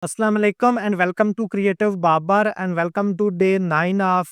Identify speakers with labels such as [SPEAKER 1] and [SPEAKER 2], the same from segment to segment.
[SPEAKER 1] Assalamu alaikum and welcome to Creative Babar and welcome to day 9 of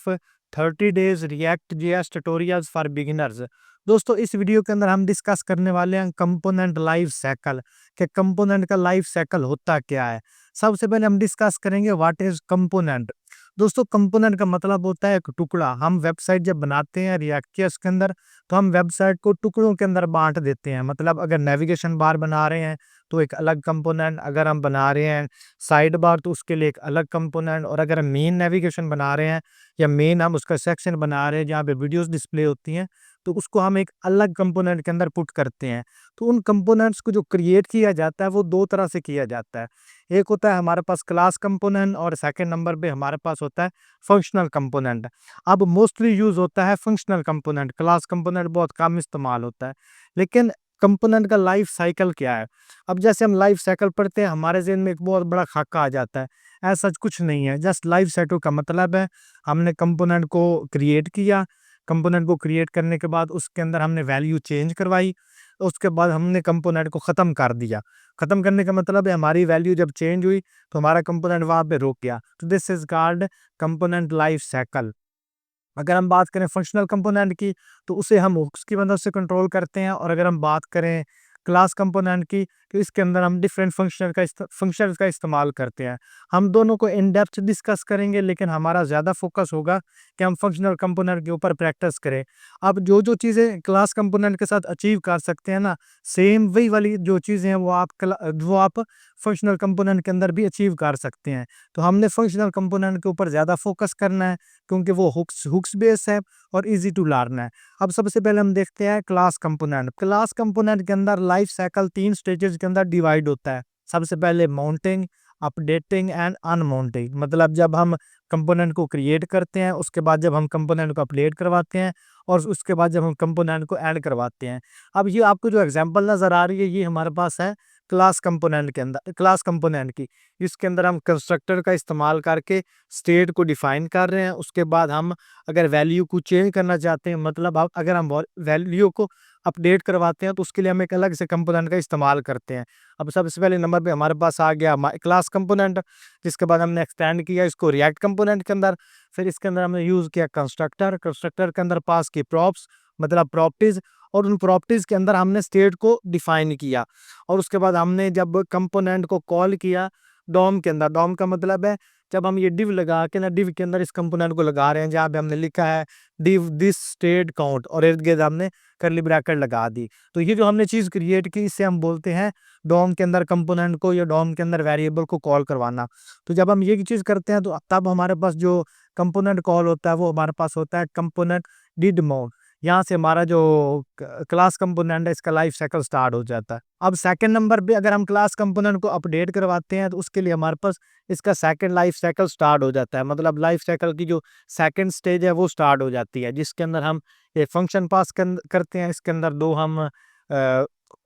[SPEAKER 1] 30 days React.js tutorials for beginners। दोस्तों इस video के अंदर हम discuss करने वाले हैं कंपोनेंट लाइफ साइकिल कि कंपोनेंट का लाइफ साइकिल होता क्या है। सबसे पहले हम डिस्कस करेंगे व्हाट इज कंपोनेंट। दोस्तों कंपोनेंट का मतलब होता है एक टुकड़ा। हम वेबसाइट जब बनाते हैं React.js के अंदर तो हम वेबसाइट को टुकड़ों के अंदर बांट देते हैं। मतलब अगर नेविगेशन बार बना रहे हैं तो एक अलग कंपोनेंट, अगर हम बना रहे हैं साइड बार तो उसके लिए एक अलग कंपोनेंट, और अगर हम मेन नेविगेशन बना रहे हैं या मेन हम उसका सेक्शन बना रहे हैं जहाँ पे वीडियोस डिस्प्ले होती हैं तो उसको हम एक अलग कंपोनेंट के अंदर पुट करते हैं। तो उन कंपोनेंट्स को जो क्रिएट किया जाता है वो दो तरह से किया जाता है। एक होता है हमारे पास क्लास कंपोनेंट और सेकंड नंबर पे हमारे पास होता है फंक्शनल कंपोनेंट। अब मोस्टली यूज होता है फंक्शनल कंपोनेंट, क्लास कंपोनेंट बहुत कम इस्तेमाल होता है। लेकिन कंपोनेंट का लाइफ साइकिल क्या है? अब जैसे हम लाइफ साइकिल पढ़ते हैं हमारे ज़हन में एक बहुत बड़ा खाका आ जाता है। ऐसा कुछ नहीं है, जस्ट लाइफ साइकिल का मतलब है हमने कंपोनेंट को क्रिएट किया, कंपोनेंट को क्रिएट करने के बाद उसके अंदर हमने वैल्यू चेंज करवाई, उसके बाद हमने कंपोनेंट को ख़त्म कर दिया। ख़त्म करने का मतलब है हमारी वैल्यू जब चेंज हुई तो हमारा कंपोनेंट वहाँ पे रुक गया। तो this is called component life cycle. अगर हम बात करें फंक्शनल कंपोनेंट की तो उसे हम हुक्स की मदद से कंट्रोल करते हैं, और अगर हम बात करें क्लास कंपोनेंट की तो इसके अंदर हम डिफरेंट फंक्शंस का इस्तेमाल करते हैं। हम दोनों को इन डेप्थ डिस्कस करेंगे लेकिन हमारा ज़्यादा फोकस होगा कि हम फंक्शनल कंपोनेंट के ऊपर प्रैक्टिस करें। अब जो जो चीज़ें क्लास कंपोनेंट के साथ अचीव कर सकते हैं ना, सेम वही वाली जो चीज़ें हैं वो आप फंक्शनल कंपोनेंट के अंदर भी अचीव कर सकते हैं। तो हमने फंक्शनल कंपोनेंट के ऊपर ज़्यादा फोकस करना है क्योंकि वो हुक्स बेस है और इजी टू लर्न है। अब सबसे पहले हम देखते हैं क्लास कंपोनेंट। क्लास कंपोनेंट के अंदर लाइफ साइकिल 3 स्टेजेस के अंदर डिवाइड होता है। सबसे पहले माउंटिंग, अपडेटिंग एंड अनमाउंटिंग। मतलब जब हम कंपोनेंट को क्रिएट करते हैं, उसके बाद जब हम कंपोनेंट को अपडेट करवाते हैं और उसके बाद जब हम कंपोनेंट को ऐड करवाते हैं। अब ये आपको जो एग्जांपल नज़र आ रही है ये हमारे पास है क्लास कंपोनेंट के अंदर, क्लास कंपोनेंट की। इसके अंदर हम कंस्ट्रक्टर का इस्तेमाल करके स्टेट को डिफाइन कर रहे हैं। उसके बाद हम अगर वैल्यू को चेंज करना चाहते हैं, मतलब अब अगर हम वैल्यू को अपडेट करवाते हैं तो उसके लिए हम एक अलग से कंपोनेंट का इस्तेमाल करते हैं। अब सबसे पहले नंबर पे हमारे पास आ गया क्लास कंपोनेंट, जिसके बाद हमने एक्सटेंड किया इसको रिएक्ट कंपोनेंट के अंदर। फिर इसके अंदर हमने यूज़ किया कंस्ट्रक्टर, कंस्ट्रक्टर के अंदर पास की प्रॉप्स मतलब प्रॉपर्टीज, और उन प्रॉपर्टीज के अंदर हमने स्टेट को डिफाइन किया। और उसके बाद हमने जब कंपोनेंट को कॉल किया डॉम के अंदर, डॉम का मतलब है जब हम ये डिव लगा के ना डिव के अंदर इस कंपोनेंट को लगा रहे हैं जहाँ पे हमने लिखा है डिव दिस स्टेट काउंट और इर्द गिर्द हमने करली ब्रैकेट लगा दी। तो ये जो हमने चीज़ क्रिएट की इससे हम बोलते हैं डॉम के अंदर कंपोनेंट को या डॉम के अंदर वेरिएबल को कॉल करवाना। तो जब हम ये चीज़ करते हैं तो तब हमारे पास जो कंपोनेंट कॉल होता है वो हमारे पास होता है कंपोनेंट डिड माउंट। यहाँ से हमारा जो क्लास कंपोनेंट है इसका लाइफ साइकिल स्टार्ट हो जाता है। अब सेकंड नंबर पे अगर हम क्लास कंपोनेंट को अपडेट करवाते हैं तो उसके लिए हमारे पास इसका सेकंड लाइफ साइकिल स्टार्ट हो जाता है। मतलब लाइफ साइकिल की जो सेकंड स्टेज है वो स्टार्ट हो जाती है, जिसके अंदर हम ये फंक्शन पास करते हैं। इसके अंदर दो हम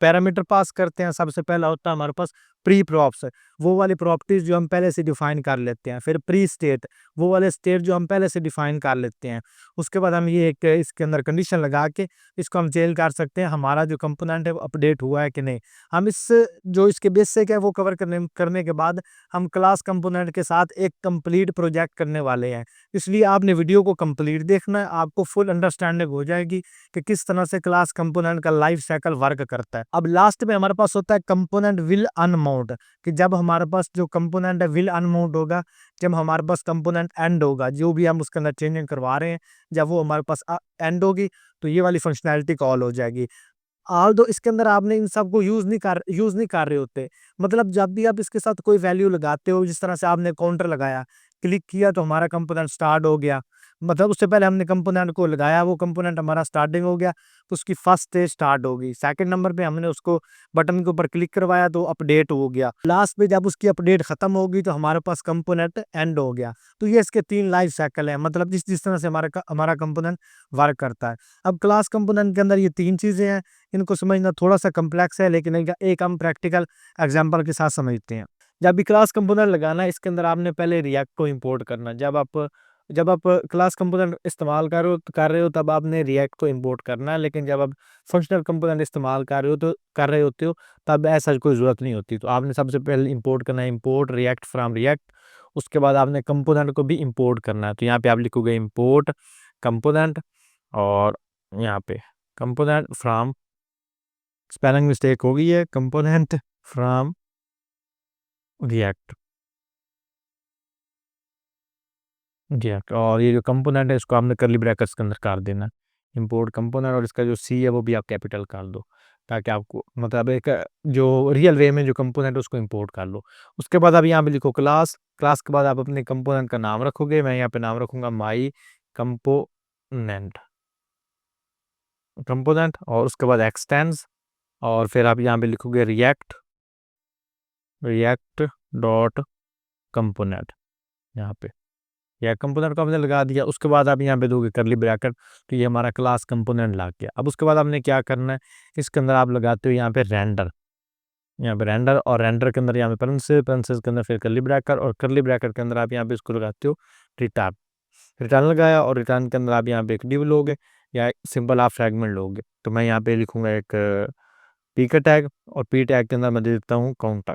[SPEAKER 1] पैरामीटर पास करते हैं। सबसे पहला होता है हमारे पास प्री प्रॉप्स, वो वाली प्रॉपर्टीज जो हम पहले से डिफाइन कर लेते हैं। फिर प्री स्टेट, वो वाले स्टेट जो हम पहले से डिफाइन कर लेते हैं। उसके बाद हम ये एक इसके अंदर कंडीशन लगा के इसको हम चेंज कर सकते हैं हमारा जो कंपोनेंट है वो अपडेट हुआ है कि नहीं। हम इस जो इसके बेसिक है वो कवर करने के बाद हम क्लास कंपोनेंट के साथ एक कंप्लीट प्रोजेक्ट करने वाले हैं। इसलिए आपने वीडियो को कंप्लीट देखना है, आपको फुल अंडरस्टैंडिंग हो जाएगी कि किस तरह से क्लास कंपोनेंट का लाइफ साइकिल वर्क करता है। अब लास्ट में हमारे पास होता है कंपोनेंट विल अनमाउंट, कि जब हमारे पास जो कंपोनेंट है विल अनमाउंट होगा, जब हमारे पास कंपोनेंट एंड होगा, जो भी हम उसके अंदर चेंजिंग करवा रहे हैं जब वो हमारे पास एंड होगी तो ये वाली फंक्शनैलिटी कॉल हो जाएगी। ऑल्दो इसके अंदर आपने इन सब को यूज़ नहीं कर रहे होते। मतलब जब भी आप इसके साथ कोई वैल्यू लगाते हो, जिस तरह से आपने काउंटर लगाया, क्लिक किया तो हमारा कंपोनेंट स्टार्ट हो गया। मतलब उससे पहले हमने कंपोनेंट को लगाया, वो कंपोनेंट हमारा स्टार्टिंग हो गया, तो उसकी फर्स्ट स्टेज स्टार्ट हो गई। सेकंड नंबर पे हमने उसको बटन के ऊपर क्लिक करवाया तो अपडेट हो गया। लास्ट पे जब उसकी अपडेट खत्म हो गई तो हमारे पास कंपोनेंट एंड हो गया। तो ये इसके 3 लाइफ साइकिल है, मतलब जिस जिस तरह से हमारा कंपोनेंट वर्क करता है। अब क्लास कंपोनेंट के अंदर ये 3 चीज़ें हैं, इनको समझना थोड़ा-सा कॉम्प्लेक्स है लेकिन एक हम प्रैक्टिकल एग्जांपल के साथ समझते हैं। जब भी क्लास कंपोनेंट लगाना है इसके अंदर आपने पहले रिएक्ट को इंपोर्ट करना है। जब आप जब आप क्लास कंपोनेंट इस्तेमाल कर रहे हो तब आपने रिएक्ट को इंपोर्ट करना है, लेकिन जब आप फंक्शनल कंपोनेंट इस्तेमाल कर रहे होते हो तब ऐसा कोई ज़रूरत नहीं होती। तो आपने सबसे पहले इंपोर्ट करना है, इंपोर्ट रिएक्ट फ्रॉम रिएक्ट। उसके बाद आपने कंपोनेंट को भी इंपोर्ट करना है, तो यहाँ पे आप लिखोगे इंपोर्ट कंपोनेंट, और यहाँ पे कंपोनेंट फ्रॉम, स्पेलिंग मिस्टेक हो गई है, कंपोनेंट फ्रॉम रिएक्ट। रिएक्ट, और ये जो कंपोनेंट है इसको आपने कर्ली ब्रैकेट्स के अंदर कर देना, इंपोर्ट कंपोनेंट, और इसका जो सी है वो भी आप कैपिटल कर दो, ताकि आपको मतलब एक जो रियल वे में जो कंपोनेंट है उसको इंपोर्ट कर लो। उसके बाद आप यहाँ पे लिखो क्लास, क्लास के बाद आप अपने कंपोनेंट का नाम रखोगे, मैं यहाँ पे नाम रखूंगा माई कंपोनेंट, कंपोनेंट, और उसके बाद एक्सटेंस, और फिर आप यहाँ पे लिखोगे रिएक्ट, रिएक्ट डॉट कंपोनेंट, यहाँ पे या कंपोनेंट को हमने लगा दिया। उसके बाद आप यहाँ पे दोगे करली ब्रैकेट, तो ये हमारा क्लास कंपोनेंट लग गया। अब उसके बाद आपने क्या करना है, इसके अंदर आप लगाते हो यहाँ पे रेंडर, यहाँ पे रेंडर, और रेंडर के अंदर यहाँ पे पेरेंथेसिस के अंदर फिर करली ब्रैकेट, और करली ब्रैकेट के अंदर आप यहाँ पे इसको लगाते हो रिटर्न, रिटर्न लगाया, और रिटर्न के अंदर आप यहाँ पे एक डिव लोगे या सिंपल आप फ्रैगमेंट लोगे। तो मैं यहाँ पे लिखूंगा एक पी का टैग, और पी टैग के अंदर मैं दे देता हूँ काउंटर,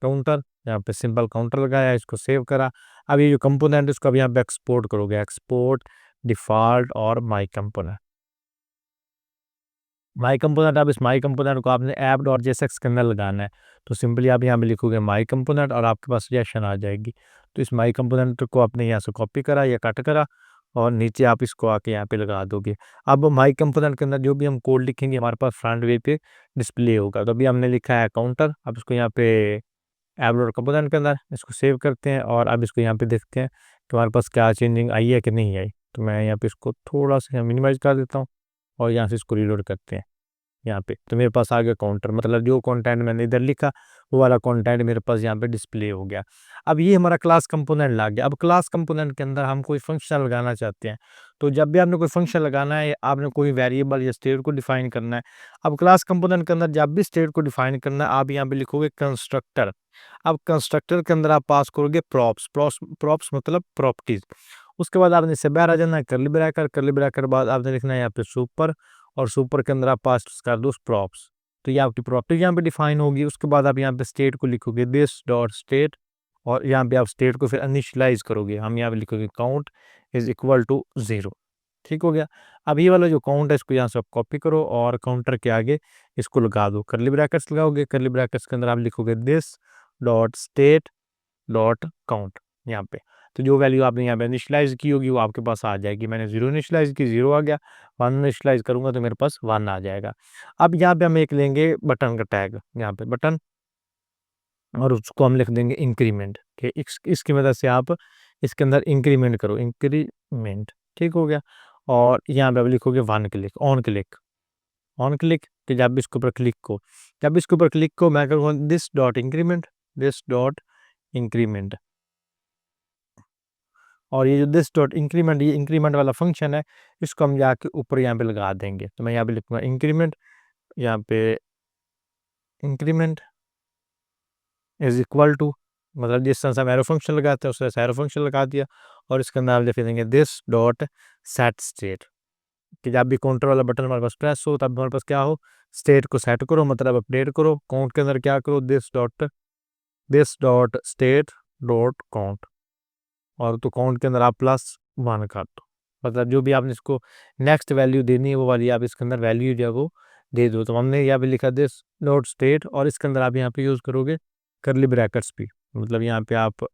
[SPEAKER 1] काउंटर, यहाँ पे सिंपल काउंटर लगाया, इसको सेव करा। अब ये जो कंपोनेंट है इसको अब यहाँ पे एक्सपोर्ट करोगे, एक्सपोर्ट डिफॉल्ट और माई कंपोनेंट, माई कंपोनेंट। अब इस माई कंपोनेंट को आपने ऐप डॉट जेएसएक्स के अंदर लगाना है, तो सिंपली आप यहाँ पे लिखोगे माई कंपोनेंट, और आपके पास सजेशन आ जाएगी। तो इस माई कंपोनेंट को आपने यहाँ से कॉपी करा या कट करा, और नीचे आप इसको आके यहाँ पे लगा दोगे। अब माई कंपोनेंट के अंदर जो भी हम कोड लिखेंगे हमारे पास फ्रंट वे पे डिस्प्ले होगा। तो अभी हमने लिखा है काउंटर, अब इसको यहाँ पे ऐप डॉट कंपोनेंट के अंदर इसको सेव करते हैं, और अब इसको यहाँ पे देखते हैं कि हमारे पास क्या चेंजिंग आई है कि नहीं आई। तो मैं यहाँ पे इसको थोड़ा सा मिनिमाइज कर देता हूँ, और यहाँ से इसको रीलोड करते हैं यहाँ पे, तो मेरे पास आ गया काउंटर, मतलब जो कंटेंट मैंने इधर लिखा वो वाला कंटेंट मेरे पास यहाँ पे डिस्प्ले हो गया। अब ये हमारा क्लास कंपोनेंट लग गया। अब क्लास कंपोनेंट के अंदर हम कोई फंक्शन लगाना चाहते हैं, तो जब भी आपने कोई फंक्शन लगाना है, आपने कोई वेरिएबल या स्टेट को डिफाइन करना है। अब क्लास कंपोनेंट के अंदर जब भी स्टेट को डिफाइन करना है, आप यहाँ पे लिखोगे कंस्ट्रक्टर। अब कंस्ट्रक्टर के अंदर आप पास करोगे प्रॉप्स, प्रॉप्स मतलब प्रॉपर्टीज। उसके बाद आपने इससे बाहर आ जाना है करली ब्रैकेट, करली ब्रैकेट बाद आपने लिखना है यहाँ पे सुपर, और सुपर के अंदर आप पास कर दो प्रॉप्स। तो ये आपकी प्रॉपर्टी यहाँ पे डिफाइन होगी। उसके बाद आप यहाँ पे स्टेट को लिखोगे दिस डॉट स्टेट, और यहाँ पे आप स्टेट को फिर इनिशियलाइज करोगे, हम यहाँ पे लिखोगे काउंट इज इक्वल टू 0। ठीक हो गया। अब ये वाला जो काउंट है इसको यहाँ से आप कॉपी करो, और काउंटर के आगे इसको लगा दो, करली ब्रैकेट्स लगाओगे, करली ब्रैकेट्स के अंदर आप लिखोगे this dot state dot count यहाँ पे। तो जो वैल्यू आपने यहाँ पे इनिशियलाइज की होगी वो आपके पास आ जाएगी। मैंने 0 इनिशियलाइज की, 0 आ गया, 1 इनिशियलाइज करूंगा तो मेरे पास 1 आ जाएगा। अब यहाँ पे हम एक लेंगे बटन का टैग, यहाँ पे बटन, और उसको हम लिख देंगे इंक्रीमेंट कि इसकी मदद से आप इसके अंदर इंक्रीमेंट करो, इंक्रीमेंट। ठीक हो गया। और यहाँ पे आप लिखोगे 1 click, on click, on click, कि जब इसके ऊपर क्लिक को, जब इसके ऊपर क्लिक को मैं करूँगा this dot increment, this dot increment, और ये जो दिस डॉट इंक्रीमेंट, ये इंक्रीमेंट वाला फंक्शन है, इसको हम जाके ऊपर यहाँ पे लगा देंगे। तो मैं यहाँ पे लिखूंगा इंक्रीमेंट, यहाँ पे इंक्रीमेंट इज इक्वल टू, मतलब जिस तरह से हम एरो फंक्शन लगाते हैं उस तरह से एरो फंक्शन लगा दिया, और इसके अंदर आप लिख देंगे दिस डॉट सेट स्टेट, कि जब भी काउंटर वाला बटन हमारे पास प्रेस हो तब हमारे पास क्या हो, स्टेट को सेट करो, मतलब अपडेट करो। काउंट के अंदर क्या करो, this dot state dot count, और तो काउंट के अंदर आप +1 कर दो, मतलब जो भी आपने इसको नेक्स्ट वैल्यू देनी है वो वाली आप इसके अंदर वैल्यू जो है वो दे दो। तो हमने यहाँ पे लिखा दिस डॉट स्टेट, और इसके अंदर आप यहाँ पे यूज़ करोगे करली ब्रैकेट्स भी, मतलब यहाँ पे आप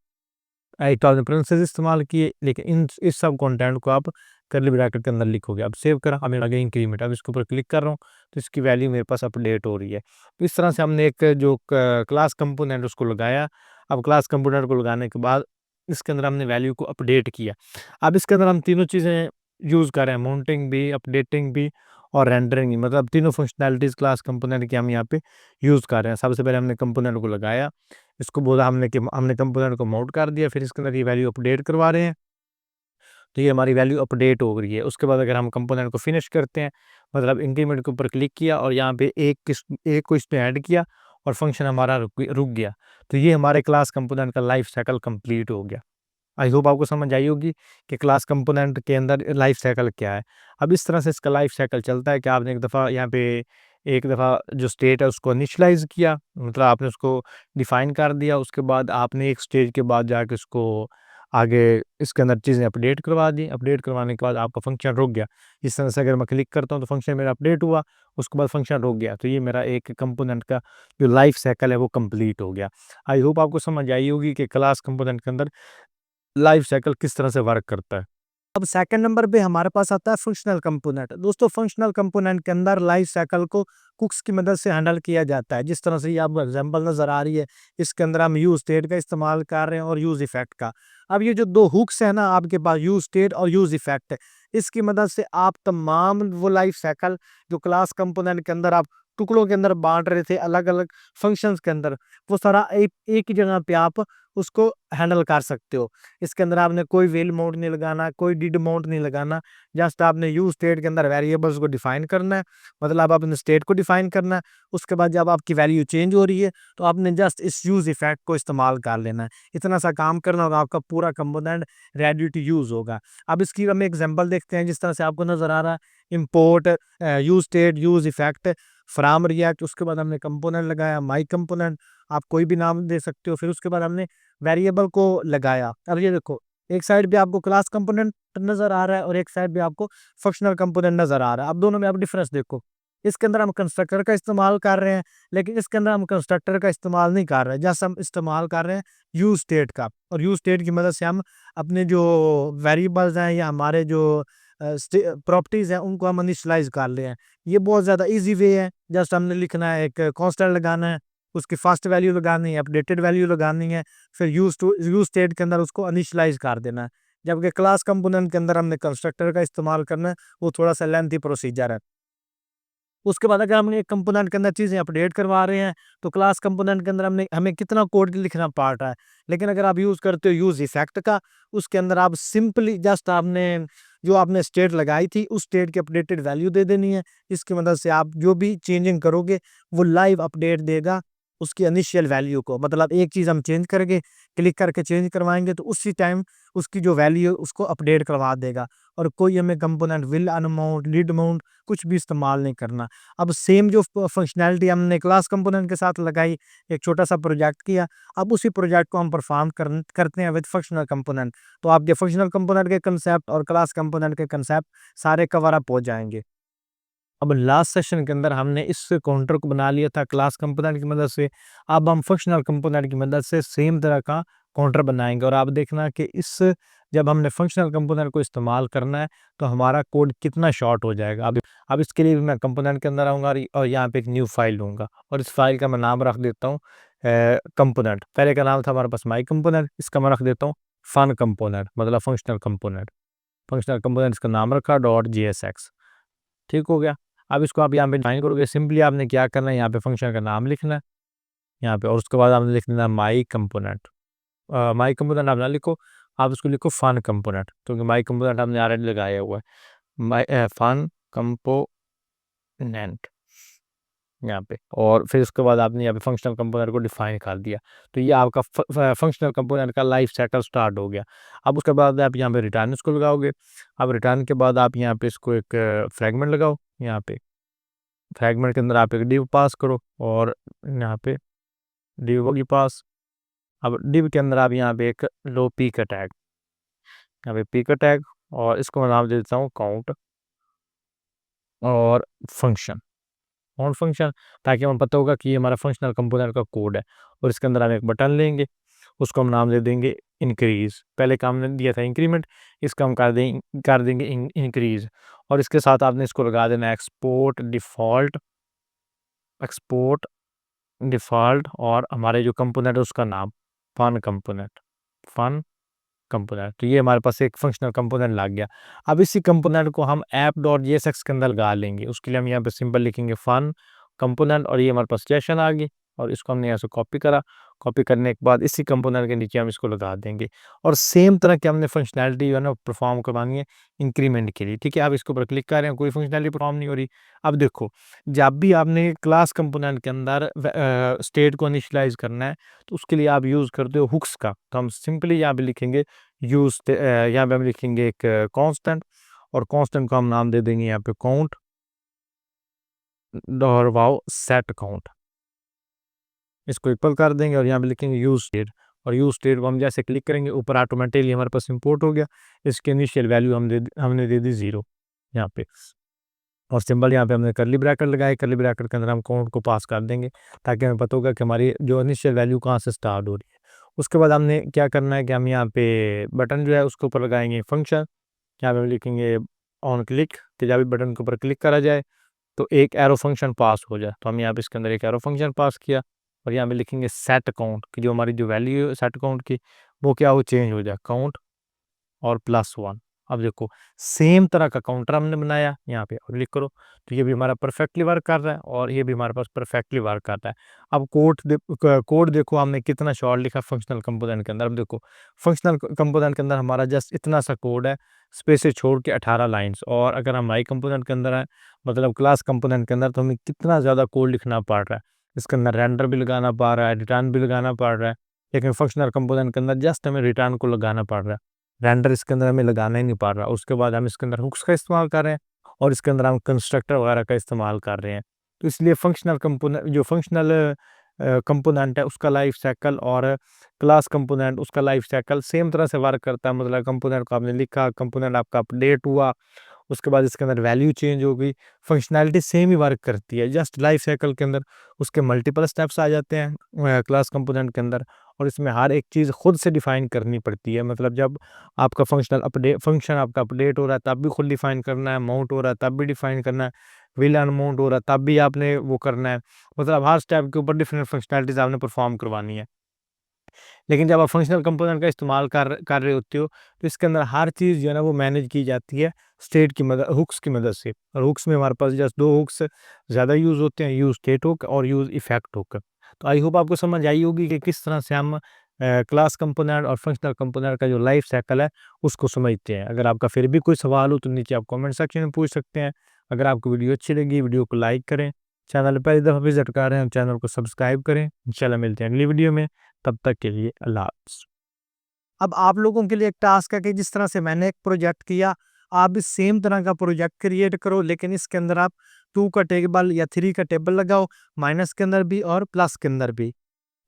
[SPEAKER 1] एक तो आपने parentheses इस्तेमाल किए, लेकिन इस सब कंटेंट को आप करली ब्रैकेट के अंदर लिखोगे। अब सेव करा, अब मेरा आगे इंक्रीमेंट, अब इसके ऊपर क्लिक कर रहा हूँ तो इसकी वैल्यू मेरे पास अपडेट हो रही है। तो इस तरह से हमने एक जो क्लास कंपोनेंट उसको लगाया। अब क्लास कंपोनेंट को लगाने के बाद इसके अंदर हमने वैल्यू को अपडेट किया। अब इसके अंदर हम तीनों चीज़ें यूज़ कर रहे हैं, माउंटिंग भी, अपडेटिंग भी और रेंडरिंग भी, मतलब तीनों फंक्शनैलिटीज़ क्लास कंपोनेंट की हम यहाँ पे यूज़ कर रहे हैं। सबसे पहले हमने कंपोनेंट को लगाया, इसको बोला हमने कि हमने कंपोनेंट को माउंट कर दिया, फिर इसके अंदर ये वैल्यू अपडेट करवा रहे हैं, तो ये हमारी वैल्यू अपडेट हो रही है। उसके बाद अगर हम कंपोनेंट को फिनिश करते हैं, मतलब इंक्रीमेंट के ऊपर क्लिक किया और यहाँ पे एक को इसमें ऐड किया और फंक्शन हमारा रुक गया, तो ये हमारे क्लास कंपोनेंट का लाइफ साइकिल कंप्लीट हो गया। आई होप आपको समझ आई होगी कि क्लास कंपोनेंट के अंदर लाइफ साइकिल क्या है। अब इस तरह से इसका लाइफ साइकिल चलता है कि आपने एक दफ़ा जो स्टेट है उसको इनिशियलाइज़ किया, मतलब आपने उसको डिफ़ाइन कर दिया, उसके बाद आपने एक स्टेज के बाद जाके उसको आगे इसके अंदर चीज़ें अपडेट करवा दी। अपडेट करवाने के बाद आपका फंक्शन रुक गया। इस तरह से अगर मैं क्लिक करता हूँ तो फंक्शन मेरा अपडेट हुआ, उसके बाद फंक्शन रुक गया। तो ये मेरा एक कंपोनेंट का जो लाइफ साइकिल है वो कंप्लीट हो गया। आई होप आपको समझ आई होगी कि क्लास कंपोनेंट के अंदर लाइफ साइकिल किस तरह से वर्क करता है। अब सेकंड नंबर पे हमारे पास आता है फंक्शनल कंपोनेंट। दोस्तों फंक्शनल कंपोनेंट के अंदर लाइफ साइकिल को हुक्स की मदद से हैंडल किया जाता है। जिस तरह से ये आपको एग्जांपल नज़र आ रही है, इसके अंदर हम यूज स्टेट का इस्तेमाल कर रहे हैं और यूज इफेक्ट का। अब ये जो 2 हुक्स है ना आपके पास, यूज स्टेट और यूज इफेक्ट, इसकी मदद से आप तमाम वो लाइफ साइकिल जो क्लास कंपोनेंट के अंदर आप टुकड़ों के अंदर बाँट रहे थे अलग-अलग फंक्शंस के अंदर, वो सारा एक ही जगह पे आप उसको हैंडल कर सकते हो। इसके अंदर आपने कोई व्हेल माउंट नहीं लगाना, कोई डिड माउंट नहीं लगाना। जस्ट आपने यूज स्टेट के अंदर वेरिएबल्स को डिफाइन करना है, मतलब आपने स्टेट को डिफाइन करना है। उसके बाद जब आपकी वैल्यू चेंज हो रही है तो आपने जस्ट इस यूज इफेक्ट को इस्तेमाल कर लेना है। इतना सा काम करना होगा, आपका पूरा कंपोनेंट रेडी टू यूज होगा। अब इसकी हम एग्जांपल देखते हैं जिस तरह से आपको नजर आ रहा है, import use state, use effect, from react, उसके बाद हमने कंपोनेंट लगाया माई कंपोनेंट, आप कोई भी नाम दे सकते हो। फिर उसके बाद हमने वेरिएबल को लगाया। अब ये देखो, एक साइड पे आपको क्लास कंपोनेंट नज़र आ रहा है और एक साइड पे आपको फंक्शनल कंपोनेंट नज़र आ रहा है। अब दोनों में आप डिफरेंस देखो। इसके अंदर हम कंस्ट्रक्टर का इस्तेमाल कर रहे हैं, लेकिन इसके अंदर हम कंस्ट्रक्टर का इस्तेमाल नहीं कर रहे हैं। जैसे हम इस्तेमाल कर रहे हैं यूज स्टेट का, और यूज स्टेट की मदद से हम अपने जो वेरिएबल्स हैं या हमारे जो प्रॉपर्टीज़ हैं उनको हम इनिशियलाइज़ कर रहे हैं। ये बहुत ज़्यादा ईज़ी वे है। जस्ट हमने लिखना है, एक कांस्टेंट लगाना है, उसकी फर्स्ट वैल्यू लगानी है, अपडेटेड वैल्यू लगानी है, फिर यूज स्टेट के अंदर उसको इनिशियलाइज़ कर देना है। जबकि क्लास कंपोनेंट के अंदर हमने कंस्ट्रक्टर का इस्तेमाल करना है, वो थोड़ा-सा लेंथी प्रोसीजर है। उसके बाद अगर हमने एक कंपोनेंट के अंदर चीज़ें अपडेट करवा रहे हैं, तो क्लास कंपोनेंट के अंदर हमें कितना कोड लिखना पड़ रहा है। लेकिन अगर आप यूज़ करते हो यूज़ इफेक्ट का, उसके अंदर आप सिंपली जस्ट आपने जो आपने स्टेट लगाई थी, उस स्टेट की अपडेटेड वैल्यू दे देनी है। इसकी मदद से आप जो भी चेंजिंग करोगे, वो लाइव अपडेट देगा उसकी इनिशियल वैल्यू को। मतलब एक चीज़ हम चेंज करेंगे, क्लिक करके चेंज करवाएँगे, तो उसी टाइम उसकी जो वैल्यू है, उसको अपडेट करवा देगा। और कोई हमें component will unmount, read amount कुछ भी इस्तेमाल नहीं करना। अब सेम जो फंक्शनैलिटी हमने क्लास कंपोनेंट के साथ लगाई, एक छोटा-सा प्रोजेक्ट किया, अब उसी प्रोजेक्ट को हम परफॉर्म करते हैं विद फंक्शनल कंपोनेंट। तो आपके फंक्शनल कंपोनेंट के कांसेप्ट और क्लास कंपोनेंट के कांसेप्ट सारे कवर अप हो जाएँगे। अब लास्ट सेशन के अंदर हमने इस काउंटर को बना लिया था क्लास कंपोनेंट की मदद से। अब हम फंक्शनल कंपोनेंट की मदद से सेम तरह का काउंटर बनाएँगे, और आप देखना कि इस जब हमने फंक्शनल कंपोनेंट को इस्तेमाल करना है, तो हमारा कोड कितना शॉर्ट हो जाएगा। अब इसके लिए भी मैं कंपोनेंट के अंदर आऊँगा और यहाँ पे एक न्यू फाइल लूँगा, और इस फाइल का मैं नाम रख देता हूँ कंपोनेंट। पहले का नाम था हमारे पास माई कंपोनेंट, इसका मैं रख देता हूँ फन कंपोनेंट, मतलब फंक्शनल कंपोनेंट। फंक्शनल कंपोनेंट इसका नाम रखा .jsx, ठीक हो गया। अब इसको आप यहाँ पे डिफाइन करोगे, सिंपली आपने क्या करना है, यहाँ पे फंक्शन का नाम लिखना है यहाँ पे, और उसके बाद आपने लिख देना माई कंपोनेंट। माई कंपोनेंट आप ना लिखो, आप उसको लिखो फन कंपोनेंट, क्योंकि माई कंपोनेंट हमने ऑलरेडी लगाया हुआ है। माई फन कंपोनेंट यहाँ पे, और फिर उसके बाद आपने यहाँ पे फंक्शनल कंपोनेंट को डिफाइन कर दिया। तो ये आपका फंक्शनल कंपोनेंट का लाइफ साइकिल स्टार्ट हो गया। अब उसके बाद आप यहाँ पे रिटर्न इसको लगाओगे। अब रिटर्न के बाद आप यहाँ पे इसको एक फ्रेगमेंट लगाओ। यहाँ पे फ्रेगमेंट के अंदर आप एक डिव पास करो, और यहाँ पे डिव होगी पास। अब डिव के अंदर आप यहाँ पे एक लो पी का टैग, यहाँ पे पी का टैग, और इसको मैं नाम दे देता हूँ काउंट और फंक्शन, काउंट फंक्शन, ताकि हमें पता होगा कि ये हमारा फंक्शनल कंपोनेंट का कोड है। और इसके अंदर हम एक बटन लेंगे, उसको हम नाम दे देंगे इंक्रीज। पहले का हमने दिया था इंक्रीमेंट, इसका हम कर देंगे इंक्रीज। और इसके साथ आपने इसको लगा देना एक्सपोर्ट डिफ़ॉल्ट, और हमारे जो कंपोनेंट है उसका नाम फन कंपोनेंट। तो ये हमारे पास एक फंक्शनल कंपोनेंट लग गया। अब इसी कंपोनेंट को हम app.jsx के अंदर लगा लेंगे। उसके लिए हम यहाँ पे सिंपल लिखेंगे फन कंपोनेंट, और ये हमारे पास सेशन आ गई, और इसको हमने यहाँ से कॉपी करा। कॉपी करने के बाद इसी कंपोनेंट के नीचे हम इसको लगा देंगे और सेम तरह की हमने फंक्शनैलिटी जो है ना परफॉर्म करवानी है इंक्रीमेंट के लिए, ठीक है। आप इसके ऊपर क्लिक कर रहे हैं, कोई फंक्शनैलिटी परफॉर्म नहीं हो रही। अब देखो, जब भी आपने क्लास कंपोनेंट के अंदर स्टेट को इनिशियलाइज़ करना है, तो उसके लिए आप यूज़ करते हो हुक्स का। तो हम सिंपली यहाँ पे लिखेंगे यहाँ पे हम लिखेंगे एक कांस्टेंट, और कांस्टेंट को हम नाम दे देंगे यहाँ पे काउंट और वाओ सेट काउंट। इसको इक्वल कर देंगे और यहाँ पे लिखेंगे यूज स्टेट, और यूज स्टेट को हम जैसे क्लिक करेंगे ऊपर ऑटोमेटिकली हमारे पास इंपोर्ट हो गया। इसकी इनिशियल वैल्यू हमने दे दी 0 यहाँ पे, और सिंबल यहाँ पे हमने करली ब्रैकेट लगाए। करली ब्रैकेट के अंदर हम काउंट को पास कर देंगे ताकि हमें पता होगा कि हमारी जो इनिशियल वैल्यू कहाँ से स्टार्ट हो रही है। उसके बाद हमने क्या करना है कि हम यहाँ पे बटन जो है उसके ऊपर लगाएंगे फंक्शन। यहाँ पे हम लिखेंगे ऑन क्लिक, कि जब भी बटन के ऊपर क्लिक करा जाए तो एक एरो फंक्शन पास हो जाए। तो हम यहाँ पे इसके अंदर एक एरो फंक्शन पास किया, और यहाँ पे लिखेंगे सेट काउंट, कि जो हमारी जो वैल्यू है सेट काउंट की वो क्या हो, चेंज हो जाए, काउंट और +1। अब देखो सेम तरह का काउंटर हमने बनाया, यहाँ पे और क्लिक करो तो ये भी हमारा परफेक्टली वर्क कर रहा है और ये भी हमारे पास परफेक्टली वर्क कर रहा है। अब कोड देखो हमने कितना शॉर्ट लिखा फंक्शनल कंपोनेंट के अंदर। अब देखो फंक्शनल कंपोनेंट के अंदर हमारा जस्ट इतना सा कोड है, स्पेसेस छोड़ के 18 लाइन्स। और अगर हम माई कंपोनेंट के अंदर है, मतलब क्लास कंपोनेंट के अंदर, तो हमें कितना ज़्यादा कोड लिखना पड़ रहा है। इसके अंदर रेंडर भी लगाना पड़ रहा है, रिटर्न भी लगाना पड़ रहा है, लेकिन फंक्शनल कंपोनेंट के अंदर जस्ट हमें रिटर्न को लगाना पड़ रहा है, रेंडर इसके अंदर हमें लगाना ही नहीं पड़ रहा। उसके बाद हम इसके अंदर हुक्स का इस्तेमाल कर रहे हैं और इसके अंदर हम कंस्ट्रक्टर वगैरह का इस्तेमाल कर रहे हैं। तो इसलिए फंक्शनल कंपोनेंट है उसका लाइफ साइकिल और क्लास कंपोनेंट उसका लाइफ साइकिल सेम तरह से वर्क करता है। मतलब कंपोनेंट को आपने लिखा, कंपोनेंट आपका अपडेट हुआ, उसके बाद इसके अंदर वैल्यू चेंज हो गई, फंक्शनैलिटी सेम ही वर्क करती है। जस्ट लाइफ साइकिल के अंदर उसके मल्टीपल स्टेप्स आ जाते हैं क्लास कंपोनेंट के अंदर, और इसमें हर एक चीज़ खुद से डिफाइन करनी पड़ती है। मतलब जब आपका फंक्शन आपका अपडेट हो रहा है तब भी खुद डिफाइन करना है, माउंट हो रहा है तब भी डिफाइन करना है, विल अनमाउंट हो रहा है तब भी आपने वो करना है। मतलब हर स्टेप के ऊपर डिफरेंट फंक्शनैलिटीज़ आपने परफॉर्म करवानी है। लेकिन जब आप फंक्शनल कंपोनेंट का इस्तेमाल कर रहे होते हो, तो इसके अंदर हर चीज़ जो है ना वो मैनेज की जाती है स्टेट की मदद हुक्स की मदद से। और हुक्स में हमारे पास जस्ट 2 हुक्स ज़्यादा यूज़ होते हैं, यूज़ स्टेट हुक और यूज़ इफेक्ट हुक। तो आई होप आपको समझ आई होगी कि किस तरह से हम क्लास कंपोनेंट और फंक्शनल कंपोनेंट का जो लाइफ साइकिल है उसको समझते हैं। अगर आपका फिर भी कोई सवाल हो तो नीचे आप कमेंट सेक्शन में पूछ सकते हैं। अगर आपको वीडियो अच्छी लगी, वीडियो को लाइक करें, चैनल पे पहली दफ़ा विज़िट कर रहे हैं, चैनल को सब्सक्राइब करें। इंशाल्लाह मिलते हैं अगली वीडियो में, तब तक के लिए अल्लाह हाफ़िज़। अब आप लोगों के लिए एक टास्क है कि जिस तरह से मैंने एक प्रोजेक्ट किया, आप भी सेम तरह का प्रोजेक्ट क्रिएट करो, लेकिन इसके अंदर आप 2 का टेबल या 3 का टेबल लगाओ, माइनस के अंदर भी और प्लस के अंदर भी।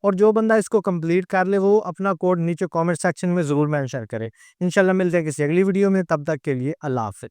[SPEAKER 1] और जो बंदा इसको कंप्लीट कर ले वो अपना कोड नीचे कमेंट सेक्शन में ज़रूर मेंशन करे। इंशाल्लाह मिलते हैं किसी अगली वीडियो में, तब तक के लिए अल्लाह हाफ़िज़।